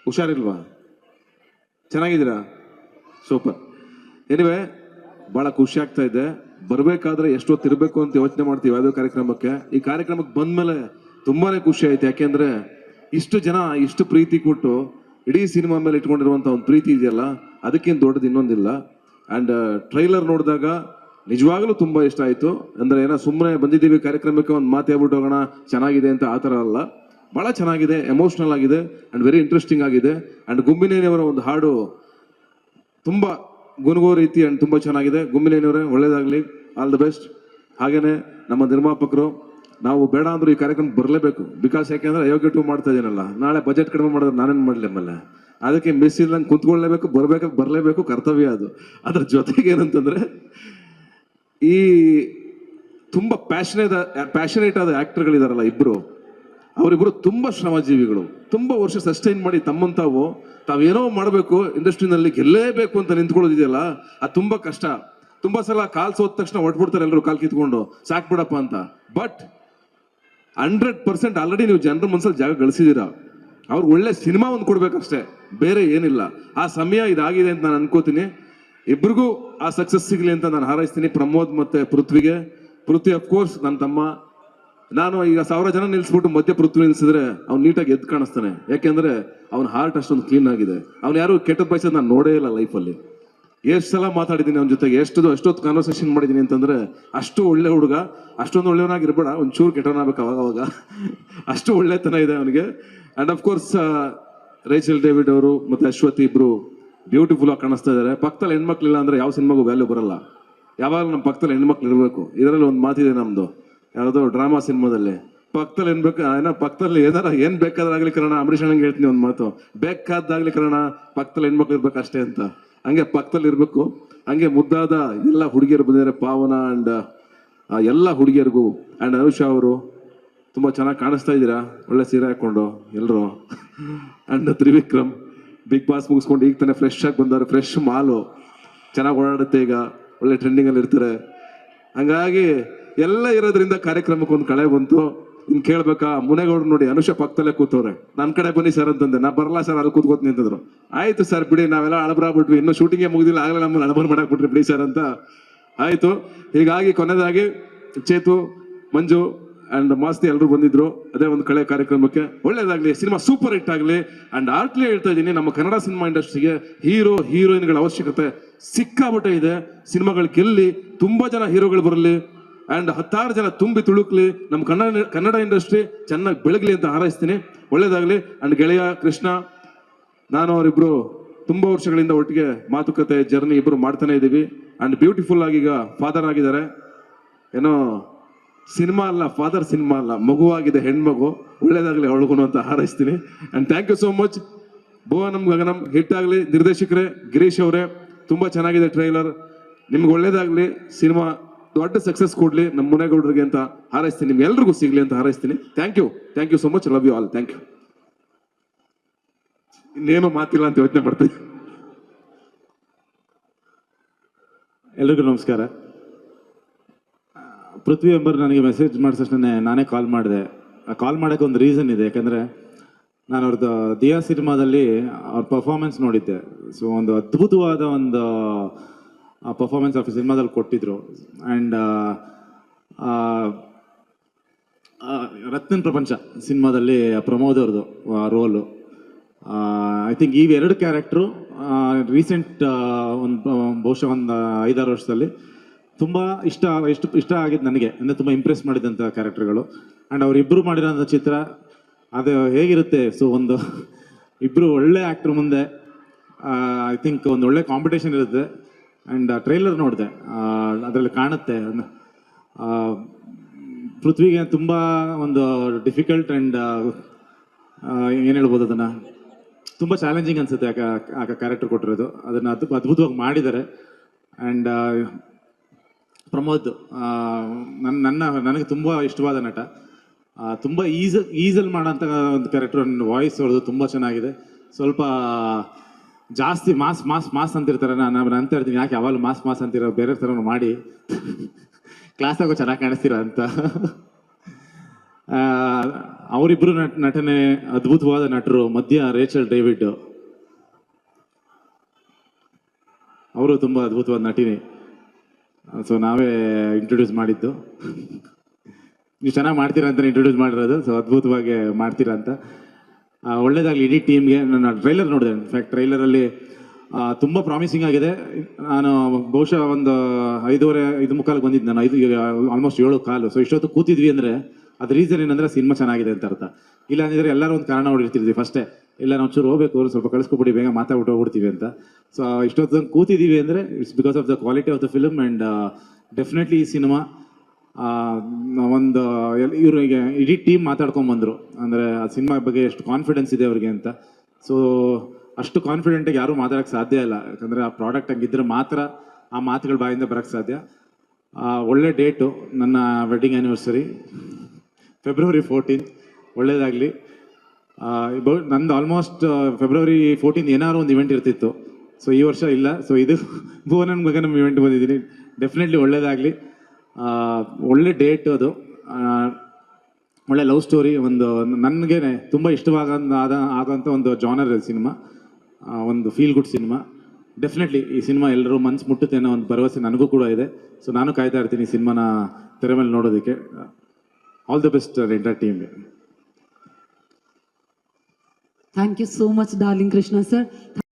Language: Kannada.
ಹುಷಾರಿಲ್ವಾ? ಚೆನ್ನಾಗಿದ್ದೀರಾ? ಸೂಪರ್. ಎನಿವೆ, ಭಾಳ ಖುಷಿ ಆಗ್ತಾ ಇದೆ. ಬರಬೇಕಾದ್ರೆ ಎಷ್ಟೊತ್ತಿರಬೇಕು ಅಂತ ಯೋಚನೆ ಮಾಡ್ತೀವಿ ಯಾವುದೋ ಕಾರ್ಯಕ್ರಮಕ್ಕೆ. ಈ ಕಾರ್ಯಕ್ರಮಕ್ಕೆ ಬಂದ್ಮೇಲೆ ತುಂಬಾನೇ ಖುಷಿ ಆಯ್ತು. ಯಾಕೆಂದ್ರೆ ಇಷ್ಟು ಜನ ಇಷ್ಟು ಪ್ರೀತಿ ಕೊಟ್ಟು ಇಡೀ ಸಿನಿಮಾ ಮೇಲೆ ಇಟ್ಕೊಂಡಿರುವಂಥ ಒಂದು ಪ್ರೀತಿ ಇದೆಯಲ್ಲ, ಅದಕ್ಕಿಂತ ದೊಡ್ಡದು ಇನ್ನೊಂದಿಲ್ಲ. ಆ್ಯಂಡ್ ಟ್ರೈಲರ್ ನೋಡಿದಾಗ ನಿಜವಾಗ್ಲೂ ತುಂಬ ಇಷ್ಟ ಆಯಿತು. ಅಂದರೆ ಏನೋ ಸುಮ್ಮನೆ ಬಂದಿದ್ದೀವಿ ಕಾರ್ಯಕ್ರಮಕ್ಕೆ ಒಂದು ಮಾತು ಹೇಳ್ಬಿಟ್ಟು ಹೋಗೋಣ ಚೆನ್ನಾಗಿದೆ ಅಂತ ಆ ಥರ ಅಲ್ಲ. ಭಾಳ ಚೆನ್ನಾಗಿದೆ, ಎಮೋಷ್ನಲ್ ಆಗಿದೆ ಆ್ಯಂಡ್ ವೆರಿ ಇಂಟ್ರೆಸ್ಟಿಂಗ್ ಆಗಿದೆ. ಆ್ಯಂಡ್ ಗುಮ್ಮಿನೇನಿಯವರ ಒಂದು ಹಾಡು ತುಂಬ ಗುನುಗೋ ರೀತಿ ಆ್ಯಂಡ್ ತುಂಬ ಚೆನ್ನಾಗಿದೆ. ಗುಮ್ಮಿನೇನಿಯವರೇ ಒಳ್ಳೇದಾಗಲಿ, ಆಲ್ ದ ಬೆಸ್ಟ್. ಹಾಗೆಯೇ ನಮ್ಮ ನಿರ್ಮಾಪಕರು, ನಾವು ಬೇಡ ಅಂದರೂ ಈ ಕಾರ್ಯಕ್ರಮಕ್ಕೆ ಬರಲೇಬೇಕು. ಬಿಕಾಸ್ ಯಾಕೆಂದರೆ ಅಯೋಗ್ಯ 2 ಮಾಡ್ತಾ ಇದ್ದೀನಲ್ಲ, ನಾಳೆ ಬಜೆಟ್ ಕಡಿಮೆ ಮಾಡಿದ್ರೆ ನಾನೇನು ಮಾಡಲಿ ಆಮೇಲೆ. ಅದಕ್ಕೆ ಮಿಸ್ ಇಲ್ಲಂಗೆ ಕುಂತ್ಕೊಳ್ಳೇಬೇಕು, ಬರಲೇಬೇಕು, ಕರ್ತವ್ಯ ಅದು. ಅದ್ರ ಜೊತೆಗೆ ಏನಂತಂದರೆ, ಈ ತುಂಬ ಪ್ಯಾಷನೇಟ್ ಆದ ಆ್ಯಕ್ಟರ್ಗಳಿದಾರಲ್ಲ ಇಬ್ಬರು, ಅವರಿಬ್ಬರು ತುಂಬ ಶ್ರಮಜೀವಿಗಳು. ತುಂಬ ವರ್ಷ ಸಸ್ಟೈನ್ ಮಾಡಿ ತಾವೇನೋ ಮಾಡಬೇಕು, ಇಂಡಸ್ಟ್ರಿನಲ್ಲಿ ಗೆಲ್ಲೇಬೇಕು ಅಂತ ನಿಂತ್ಕೊಳ್ಳೋದಿದೆಯಲ್ಲ, ಅದು ತುಂಬ ಕಷ್ಟ. ತುಂಬ ಸಲ ಕಾಲ್ ಸೋದ ತಕ್ಷಣ ಹೊಟ್ಬಿಡ್ತಾರೆ ಎಲ್ಲರೂ, ಕಾಲ್ ಕಿತ್ಕೊಂಡು ಸಾಕ್ ಬಿಡಪ್ಪ ಅಂತ. ಬಟ್ 100% ಆಲ್ರೆಡಿ ನೀವು ಜನರ ಮನಸ್ಸಲ್ಲಿ ಜಾಗ ಗಳಿಸಿದ್ದೀರಾ. ಅವ್ರಿಗೆ ಒಳ್ಳೆ ಸಿನಿಮಾ ಒಂದು ಕೊಡ್ಬೇಕಷ್ಟೇ, ಬೇರೆ ಏನಿಲ್ಲ. ಆ ಸಮಯ ಇದಾಗಿದೆ ಅಂತ ನಾನು ಅನ್ಕೋತೀನಿ. ಇಬ್ರಿಗೂ ಆ ಸಕ್ಸಸ್ ಸಿಗಲಿ ಅಂತ ನಾನು ಹಾರೈಸ್ತೀನಿ. ಪ್ರಮೋದ್ ಮತ್ತೆ ಪೃಥ್ವಿ ಅಫ್ಕೋರ್ಸ್ ನನ್ನ ತಮ್ಮ. ನಾನು ಈಗ 1000 ಜನ ನಿಲ್ಸ್ಬಿಟ್ಟು ಮಧ್ಯ ಪೃಥ್ವಿ ನಿಲ್ಸಿದ್ರೆ ಅವ್ನು ನೀಟಾಗಿ ಎದ್ದು ಕಾಣಿಸ್ತಾನೆ. ಯಾಕೆಂದ್ರೆ ಅವನ ಹಾರ್ಟ್ ಅಷ್ಟೊಂದು ಕ್ಲೀನ್ ಆಗಿದೆ. ಅವ್ನು ಯಾರು ಕೆಟ್ಟ ಬಯಸೋದು ನಾನು ನೋಡೇ ಇಲ್ಲ ಲೈಫಲ್ಲಿ. ಎಷ್ಟು ಸಲ ಮಾತಾಡಿದ್ದೀನಿ ಅವನ ಜೊತೆಗೆ, ಎಷ್ಟೊತ್ತು ಕಾನ್ವರ್ಸೇಷನ್ ಮಾಡಿದ್ದೀನಿ ಅಂತಂದ್ರೆ, ಅಷ್ಟು ಒಳ್ಳೆ ಹುಡುಗ. ಅಷ್ಟೊಂದು ಒಳ್ಳೆಯವನಾಗಿರ್ಬೇಡ, ಒಂಚೂರು ಕೆಟ್ಟವನಾಗಬೇಕು ಅವಾಗ. ಅಷ್ಟು ಒಳ್ಳೆತನ ಇದೆ ಅವನಿಗೆ. ಆ್ಯಂಡ್ ಅಫ್ಕೋರ್ಸ್ ರೇಚಲ್ ಡೇವಿಡ್ ಅವರು ಮತ್ತೆ ಅಶ್ವತಿ ಇಬ್ರು ಬ್ಯೂಟಿಫುಲ್ ಆಗಿ ಕಾಣಿಸ್ತಾ ಇದ್ದಾರೆ. ಪಕ್ಕದಲ್ಲಿ ಹೆಣ್ಮಕ್ಳಿಲ್ಲ ಅಂದ್ರೆ ಯಾವ ಸಿನಿಮಾಗೂ ವ್ಯಾಲ್ಯೂ ಬರಲ್ಲ. ಯಾವಾಗಲೂ ನಮ್ಮ ಪಕ್ಕದಲ್ಲಿ ಹೆಣ್ಮಕ್ಳು ಇರಬೇಕು. ಇದರಲ್ಲಿ ಒಂದು ಮಾತಿದೆ ನಮ್ದು, ಯಾವುದೋ ಡ್ರಾಮಾ ಸಿನಿಮಾದಲ್ಲಿ, ಪಕ್ಕದಲ್ಲಿ ಪಕ್ಕದಲ್ಲಿ ಏನ್ ಬೇಕಾದ್ರಾಗ್ಲಿ ಕರೋಣ. ಅಂಬರೀಷ್ ಅಣ್ಣಂಗೆ ಹೇಳ್ತೀನಿ ಒಂದು ಮಾತು, ಬೇಕಾದಾಗ್ಲಿ ಕರೋಣ, ಪಕ್ಕದಲ್ಲಿ ಹೆಣ್ಮಕ್ಳು ಇರ್ಬೇಕು ಅಷ್ಟೇ ಅಂತ. ಹಂಗೆ ಪಕ್ಕದಲ್ಲಿ ಇರ್ಬೇಕು. ಹಂಗೆ ಮುದ್ದಾದ ಎಲ್ಲ ಹುಡುಗಿಯರು ಬಂದಿದ್ದಾರೆ, ಪಾವನ ಅಂಡ್ ಎಲ್ಲ ಹುಡುಗಿಯರಿಗೂ. ಅಂಡ್ ಅನುಷಾ ಅವರು ತುಂಬಾ ಚೆನ್ನಾಗಿ ಕಾಣಿಸ್ತಾ ಇದ್ದೀರಾ, ಒಳ್ಳೆ ಸೀರೆ ಹಾಕೊಂಡು ಎಲ್ಲರೂ. ಅಂಡ್ ತ್ರಿವಿಕ್ರಮ್ ಬಿಗ್ ಬಾಸ್ ಮುಗಿಸ್ಕೊಂಡು ಈಗ ತಾನೇ ಫ್ರೆಶ್ ಆಗಿ ಬಂದವರು, ಫ್ರೆಶ್ ಮಾಲು, ಚೆನ್ನಾಗಿ ಓಡಾಡುತ್ತೆ, ಈಗ ಒಳ್ಳೆ ಟ್ರೆಂಡಿಂಗ್ ಅಲ್ಲಿ ಇರ್ತಾರೆ. ಹಂಗಾಗಿ ಎಲ್ಲ ಇರೋದ್ರಿಂದ ಕಾರ್ಯಕ್ರಮಕ್ಕೆ ಒಂದು ಕಳೆ ಬಂತು. ಇನ್ ಕೇಳ್ಬೇಕಾ, ಮುನೇಗೌಡ್ರು ನೋಡಿ ಅನುಷಾ ಪಕ್ಕದಲ್ಲೇ ಕೂತವ್ರೆ. ನನ್ನ ಕಡೆ ಬನ್ನಿ ಸರ್ ಅಂತಂದೆ. ನಾ ಬರಲ್ಲ ಸರ್, ಅಲ್ಲಿ ಕೂತ್ಕೋತೀನಿ ಅಂತಂದ್ರು. ಆಯ್ತು ಸರ್ ಬಿಡಿ, ನಾವೆಲ್ಲ ಅಳಬ್ರಾಗ್ಬಿಟ್ವಿ, ಇನ್ನೂ ಶೂಟಿಂಗೇ ಮುಗಿದಿಲ್ಲ, ಆಗಲೇ ನಮ್ಮನ್ನು ಅಳಬರ್ ಮಾಡಾಕ್ಬಿಟ್ರಿ ಬಿಡಿ ಸರ್ ಅಂತ ಆಯ್ತು. ಹೀಗಾಗಿ ಕೊನೆಯದಾಗಿ ಚೇತು, ಮಂಜು ಅಂಡ್ ಮಾಸ್ತಿ ಎಲ್ಲರೂ ಬಂದಿದ್ರು. ಅದೇ ಒಂದು ಕಳೆ ಕಾರ್ಯಕ್ರಮಕ್ಕೆ. ಒಳ್ಳೇದಾಗ್ಲಿ, ಸಿನಿಮಾ ಸೂಪರ್ ಹಿಟ್ ಆಗಲಿ. ಅಂಡ್ ಆರ್ಟ್ಲಿ ಹೇಳ್ತಾ ಇದ್ದೀನಿ, ನಮ್ಮ ಕನ್ನಡ ಸಿನಿಮಾ ಇಂಡಸ್ಟ್ರಿಗೆ ಹೀರೋಯಿನ್ಗಳ ಅವಶ್ಯಕತೆ ಸಿಕ್ಕಾಬಿಟ್ಟೆ ಇದೆ. ಸಿನಿಮಾಗಳು ಗೆಲ್ಲಿ, ತುಂಬಾ ಜನ ಹೀರೋಗಳು ಬರಲಿ ಅಂಡ್ 10 ಜನ ತುಂಬಿ ತುಳುಕ್ಲಿ, ನಮ್ಮ ಕನ್ನಡ ಇಂಡಸ್ಟ್ರಿ ಚೆನ್ನಾಗಿ ಬೆಳಗ್ಲಿ ಅಂತ ಹಾರೈಸ್ತೀನಿ. ಒಳ್ಳೇದಾಗ್ಲಿ. ಅಂಡ್ ಗೆಳೆಯ ಕೃಷ್ಣ, ನಾನು ಅವರಿಬ್ರು ತುಂಬಾ ವರ್ಷಗಳಿಂದ ಒಟ್ಟಿಗೆ ಮಾತುಕತೆ ಜರ್ನಿ ಇಬ್ರು ಮಾಡ್ತಾನೆ ಇದ್ದೀವಿ. ಅಂಡ್ ಬ್ಯೂಟಿಫುಲ್ ಆಗಿ ಈಗ ಫಾದರ್ ಆಗಿದ್ದಾರೆ. ಏನೋ ಸಿನಿಮಾ ಅಲ್ಲ, ಫಾದರ್ ಸಿನಿಮಾ ಅಲ್ಲ, ಮಗುವಾಗಿದೆ, ಹೆಣ್ಮಗು. ಒಳ್ಳೇದಾಗ್ಲಿ ಅವಳಿಗೂ ಅಂತ ಹಾರೈಸ್ತೀನಿ. And thank you so much. Bhuvanam Gaganam hit ಆಗಲಿ. ನಿರ್ದೇಶಕರೇ ಗಿರೀಶ್ ಅವರೇ, ತುಂಬಾ ಚೆನ್ನಾಗಿದೆ ಟ್ರೈಲರ್. ನಿಮ್ಗೆ ಒಳ್ಳೇದಾಗ್ಲಿ, ಸಿನಿಮಾ ದೊಡ್ಡ ಸಕ್ಸಸ್ ಕೊಡ್ಲಿ ನಮ್ಮ ಮುನೇಗೌಡರಿಗೆ ಅಂತ ಹಾರೈಸ್ತೀನಿ. ನಿಮ್ಗೆ ಎಲ್ರಿಗೂ ಸಿಗ್ಲಿ ಅಂತ ಹಾರೈಸ್ತೀನಿ. Thank you so much. Love you all. Thank you. ಇನ್ನೇನು ಮಾತಿಲ್ಲ ಅಂತ ಯೋಚನೆ ಮಾಡ್ತೀನಿ. ಎಲ್ರಿಗೂ ನಮಸ್ಕಾರ. ಪೃಥ್ವಿ ಎಂಬರ್ ನನಗೆ ಮೆಸೇಜ್ ಮಾಡಿದ ತಕ್ಷಣ ನಾನೇ ಕಾಲ್ ಮಾಡಿದೆ. ಕಾಲ್ ಮಾಡೋಕ್ಕೆ ಒಂದು ರೀಸನ್ ಇದೆ. ಯಾಕಂದರೆ ನಾನು ಅವ್ರದ್ದು ದಿಯಾ ಸಿನಿಮಾದಲ್ಲಿ ಅವ್ರ ಪರ್ಫಾರ್ಮೆನ್ಸ್ ನೋಡಿದ್ದೆ. ಸೊ ಒಂದು ಅದ್ಭುತವಾದ ಒಂದು ಪರ್ಫಾರ್ಮೆನ್ಸ್ ಆಫ್ ಸಿನಿಮಾದಲ್ಲಿ ಕೊಟ್ಟಿದ್ರು. ಆ್ಯಂಡ್ ರತ್ನನ್ ಪ್ರಪಂಚ ಸಿನಿಮಾದಲ್ಲಿ ಪ್ರಮೋದ್ ಅವ್ರದ್ದು ರೋಲು, ಐ ಥಿಂಕ್ ಈ 2 ಕ್ಯಾರೆಕ್ಟ್ರು ರೀಸೆಂಟ್ ಬಹುಶಃ ಒಂದು 5-6 ವರ್ಷದಲ್ಲಿ ತುಂಬ ಇಷ್ಟ ಆಗಿದ್ದು ನನಗೆ. ಅಂದರೆ ತುಂಬ ಇಂಪ್ರೆಸ್ ಮಾಡಿದಂಥ ಕ್ಯಾರೆಕ್ಟರ್ಗಳು. ಆ್ಯಂಡ್ ಅವರಿಬ್ಬರು ಮಾಡಿರೋಂಥ ಚಿತ್ರ ಅದು ಹೇಗಿರುತ್ತೆ. ಸೊ ಒಂದು ಇಬ್ಬರು ಒಳ್ಳೆ ಆ್ಯಕ್ಟ್ರ್ ಮುಂದೆ ಐ ಥಿಂಕ್ ಒಂದು ಒಳ್ಳೆ ಕಾಂಪಿಟೇಷನ್ ಇರುತ್ತೆ. ಆ್ಯಂಡ್ ಟ್ರೈಲರ್ ನೋಡಿದೆ, ಅದರಲ್ಲಿ ಕಾಣುತ್ತೆ ಪೃಥ್ವಿಗೆ ತುಂಬ ಒಂದು ಡಿಫಿಕಲ್ಟ್ ಆ್ಯಂಡ್ ಏನು ಹೇಳ್ಬೋದು, ಅದನ್ನು ತುಂಬ ಚಾಲೆಂಜಿಂಗ್ ಅನಿಸುತ್ತೆ ಆ ಕ್ಯಾರೆಕ್ಟರ್ ಕೊಟ್ಟಿರೋದು. ಅದನ್ನು ಅದ್ಭುತವಾಗಿ ಮಾಡಿದ್ದಾರೆ. ಆ್ಯಂಡ್ ಪ್ರಮೋದ್ ನನಗೆ ತುಂಬ ಇಷ್ಟವಾದ ನಟ. ತುಂಬ ಈಸಲ್ಲಿ ಮಾಡೋಂಥ ಒಂದು ಕ್ಯಾರೆಕ್ಟರ್. ವಾಯ್ಸ್ ಅವ್ರದ್ದು ತುಂಬ ಚೆನ್ನಾಗಿದೆ. ಸ್ವಲ್ಪ ಜಾಸ್ತಿ ಮಾಸ್ ಅಂತಿರ್ತಾರೆ. ನಾನು ಅಂತ ಇರ್ತೀನಿ, ಯಾಕೆ ಯಾವಾಗಲೂ ಮಾಸ್ ಅಂತಿರೋ, ಬೇರೆ ಥರ ಮಾಡಿ ಕ್ಲಾಸಾಗೋ ಚೆನ್ನಾಗಿ ಕಾಣಿಸ್ತೀರ ಅಂತ. ಅವರಿಬ್ಬರು ನಟನೆ ಅದ್ಭುತವಾದ ನಟರು. ಮಧ್ಯ ರೇಚಲ್ ಡೇವಿಡ್, ಅವರು ತುಂಬ ಅದ್ಭುತವಾದ ನಟಿನಿ. ಸೊ ನಾವೇ ಇಂಟ್ರೊಡ್ಯೂಸ್ ಮಾಡಿದ್ದು. ನೀವು ಚೆನ್ನಾಗಿ ಮಾಡ್ತೀರಾ ಅಂತ ಇಂಟ್ರೊಡ್ಯೂಸ್ ಮಾಡಿರೋದು. ಸೊ ಅದ್ಭುತವಾಗಿ ಮಾಡ್ತೀರಾ ಅಂತ. ಒಳ್ಳೇದಾಗಲಿ ಇಡೀ ಟೀಮ್ಗೆ. ನಾನು ಟ್ರೈಲರ್ ನೋಡಿದೆ. ಇನ್ಫ್ಯಾಕ್ಟ್ ಟ್ರೈಲರಲ್ಲಿ ತುಂಬ ಪ್ರಾಮಿಸಿಂಗ್ ಆಗಿದೆ. ನಾನು ಬಹುಶಃ ಒಂದು 5:30 ಬಂದಿದ್ದು. ನಾನು ಆಲ್ಮೋಸ್ಟ್ 7:15. ಸೊ ಇಷ್ಟೊತ್ತು ಕೂತಿದ್ವಿ ಅಂದರೆ ಅದು ರೀಸನ್ ಏನಂದರೆ ಸಿನಿಮಾ ಚೆನ್ನಾಗಿದೆ ಅಂತ ಅರ್ಥ. ಇಲ್ಲ ಅಂದಿದ್ರೆ ಎಲ್ಲರೂ ಒಂದು ಕಾರಣ ಹೊಡಿರ್ತಿದ್ವಿ ಫಸ್ಟೇ. ಇಲ್ಲ ನಾವು ಚೂರು ಹೋಗ್ಬೇಕು, ಸ್ವಲ್ಪ ಕಳಿಸ್ಕೊಬಿಡಿ, ಬೇಗ ಮಾತಾಡ್ಬಿಟ್ಟು ಹೋಗ್ಬಿಡ್ತೀವಿ ಅಂತ. ಸೊ ಇಷ್ಟೊತ್ತು ಕೂತಿದ್ದೀವಿ ಅಂದರೆ it's because of the quality of the film. And definitely ಈ ಸಿನಿಮಾ ಒಂದು ಇವ್ರಿಗೆ ಇಡೀ ಟೀಮ್ ಮಾತಾಡ್ಕೊಂಬಂದರು. ಅಂದರೆ ಆ ಸಿನಿಮಾ ಬಗ್ಗೆ ಎಷ್ಟು ಕಾನ್ಫಿಡೆನ್ಸ್ ಇದೆ ಅವ್ರಿಗೆ ಅಂತ. ಸೊ ಅಷ್ಟು ಕಾನ್ಫಿಡೆಂಟಾಗಿ ಯಾರೂ ಮಾತಾಡೋಕ್ಕೆ ಸಾಧ್ಯ ಇಲ್ಲ. ಯಾಕಂದರೆ ಆ ಪ್ರಾಡಕ್ಟ್ ಹಂಗಿದ್ರೆ ಮಾತ್ರ ಆ ಮಾತುಗಳ ಬಾಯಿಂದ ಬರೋಕ್ಕೆ ಸಾಧ್ಯ. ಒಳ್ಳೆ ಡೇಟು, ನನ್ನ ವೆಡ್ಡಿಂಗ್ ಆ್ಯನಿವರ್ಸರಿ February 14. ಒಳ್ಳೇದಾಗಲಿ. ನಂದು ಆಲ್ಮೋಸ್ಟ್ February 14 ಏನಾದ್ರು ಒಂದು ಇವೆಂಟ್ ಇರ್ತಿತ್ತು. ಸೊ ಈ ವರ್ಷ ಇಲ್ಲ. ಸೊ ಇದು ಭುವನನ್ ಮಗನ ಇವೆಂಟ್ ಬಂದಿದ್ದೀನಿ. ಡೆಫಿನೆಟ್ಲಿ ಒಳ್ಳೇದಾಗಲಿ. ಒಳ್ಳೆ ಡೇಟ್ ಅದು. ಒಳ್ಳೆ ಲವ್ ಸ್ಟೋರಿ. ಒಂದು ನನಗೆ ತುಂಬ ಆಗೋಂಥ ಒಂದು ಜಾನರ್ ಸಿನಿಮಾ. ಒಂದು ಫೀಲ್ ಗುಡ್ ಸಿನಿಮಾ. ಡೆಫಿನೆಟ್ಲಿ ಈ ಸಿನಿಮಾ ಎಲ್ಲರೂ ಮನ್ಸು ಮುಟ್ಟುತ್ತೆ ಅನ್ನೋ ಒಂದು ಭರವಸೆ ನನಗೂ ಕೂಡ ಇದೆ. ಸೊ ನಾನು ಕಾಯ್ತಾ ಇರ್ತೀನಿ ಈ ಸಿನಿಮಾನ ತೆರೆ ಮೇಲೆ ನೋಡೋದಕ್ಕೆ. ಆಲ್ ದಿ ಬೆಸ್ಟ್ ಎಂಟರ್ ಟೀಮ್ಗೆ. Thank you so much, darling Krishna sir.